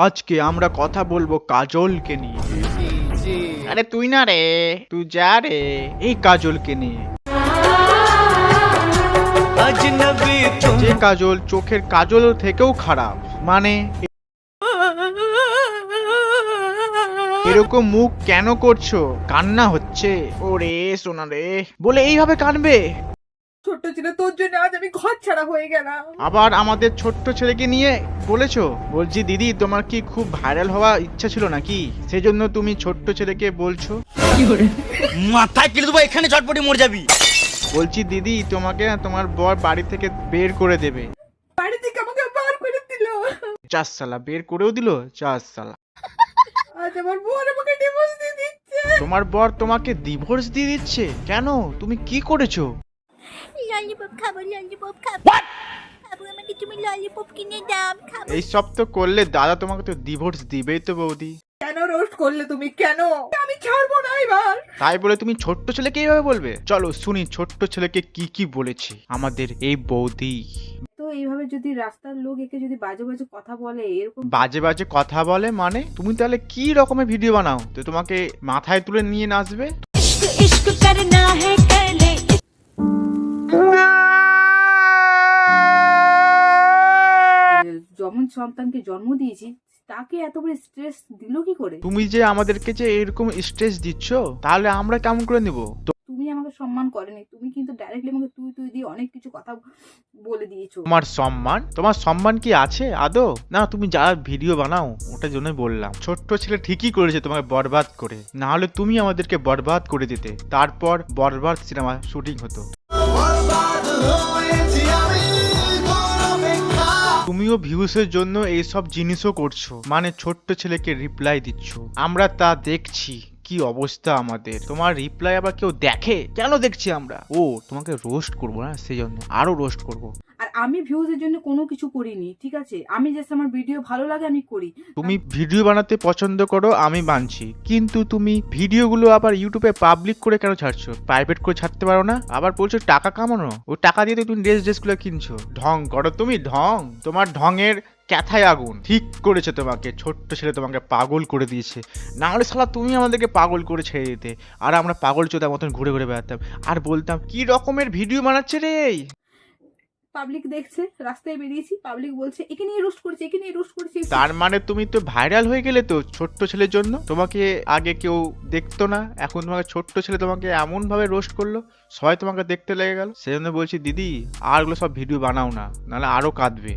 আজকে আমরা কথা বলবো কাজলকে নিয়ে। জি জি আরে তুই না রে, তুই যা রে, এই কাজলকে নিয়ে। अजनबी तुम যে কাজল চোখের কাজল থেকেও খারাপ, মানে এরকম মুখ কেন করছো? কান্না হচ্ছে? ওরে সোনা রে, বলে এইভাবে কানবে? ছোট্ট ছিল তোর জন্য আজ আমি ঘর ছাড়া হয়ে গেলাম। আবার আমাদের ছোট্ট ছেলেকে নিয়ে বলেছো? বলছি দিদি, তোমার কি খুব ভাইরাল হওয়া ইচ্ছা ছিল নাকি, সেজন্য তুমি ছোট্ট ছেলেকে বলছো? মাথায় কিলে দেবো, এখানে চটপটি মরে যাবি। বলছি দিদি, তোমাকে না তোমার বর বাড়ি থেকে বের করে দেবে। বাড়ি থেকে আমাকে বার করে দিল। চাস সালা, বের করেও দিল, চাস সালা। আজ আমার বোন আমাকে ডিভোর্স দিয়ে দিচ্ছে। তোমার বর তোমাকে ডিভোর্স দিয়ে দিচ্ছে? কেন, তুমি কি করেছো? ললিপপ খাবো, ললিপপ খাবো। খাবো, আমাকে তুমি ললিপপ কিনে দাও, খাবো। এই সব তো করলে দাদা তোমাকে তো ডিভোর্স দিবেই তো বৌদি। কেন রোস্ট করলে তুমি? কেন? আমি ছাড়বো না এবার। তাই বলে তুমি ছোট্ট ছেলেকে এইভাবে বলবে? চলো শুনি ছোট্ট ছেলেকে কি কি বলেছে আমাদের এই বৌদি। তো এইভাবে যদি রাস্তার লোক একে যদি বাজে বাজে কথা বলে, এরকম বাজে বাজে কথা বলে মানে? তুমি তাহলে কি রকমের ভিডিও বানাও তো তোমাকে মাথায় তুলে নিয়ে নাচবে? इश्क इश्क करना है कर ले। যেমন সন্তানকে জন্ম দিয়েছি তাকে এত বড় স্ট্রেস দিল কি করে? তুমি যে আমাদেরকে যে এরকম স্ট্রেস দিচ্ছ, তাহলে আমরা কেমন করে নিব? তুমি আমাকে সম্মান করেনি, তুমি কিন্তু ডাইরেক্টলি আমাকে তুই তুই দিয়ে অনেক কিছু কথা বলে দিয়েছো। তোমার সম্মান কি আছে আদৌ? না, তুমি যারা ভিডিও বানাও ওটার জন্য বললাম। ছোট্ট ছেলে ঠিকই করেছে তোমাকে বরবাদ করে, না হলে তুমি আমাদেরকে বরবাদ করে দিতে, তারপর বরবাদ সিনেমা শুটিং হতো। তুমিও ভিউসের জন্য এইসব জিনিসও করছো, মানে ছোট্ট ছেলেকে রিপ্লাই দিচ্ছ, আমরা তা দেখছি। কি অবস্থা আমাদের! তোমার রিপ্লাই আবার কেউ দেখে? কেন দেখছি আমরা? ও, তোমাকে রোস্ট করবো না, সেই জন্য আরো রোস্ট করবো। আর আমি ভিউজের জন্য কোনো কিছু করিনি, ঠিক আছে? আমি জাস্ট আমার ভিডিও ভালো লাগে আমি করি। তুমি ভিডিও বানাতে পছন্দ করো, আমি মানছি, কিন্তু তুমি ভিডিওগুলো আবার ইউটিউবে পাবলিক করে কেন ছাড়ছো? প্রাইভেট করে ছাড়তে পারো না? আবার বলছো টাকা কামানো, ও টাকা দিয়ে তো তুমি ড্রেসগুলো কিনছো। ঢং করো তুমি, ঢং। তোমার ঢঙের ক্যাথায় আগুন। ঠিক করেছে তোমাকে, ছোট্ট ছেলে তোমাকে পাগল করে দিয়েছে, না হলে শালা তুমি আমাদেরকে পাগল করে ছেড়ে দিতে, আর আমরা পাগল চোদার মতন ঘুরে ঘুরে বেড়াতাম, আর বলতাম কি রকমের ভিডিও বানাচ্ছে রে। পাবলিক দেখছে, রাস্তায় বেরিয়েছি, পাবলিক বলছে একে নিয়ে রোস্ট করেছে, একে নিয়ে রোস্ট করেছে। তার মানে তুমি তো ভাইরাল হয়ে গেলে তো ছোট্ট ছেলের জন্য। তোমাকে আগে কেউ দেখতো না, এখন তোমাকে ছোট্ট ছেলে তোমাকে এমন ভাবে রোস্ট করলো, সবাই তোমাকে দেখতে লেগে গেল। সেই জন্য বলছি দিদি, আর ওগুলো সব ভিডিও বানাও না, নাহলে আরো কাঁদবে।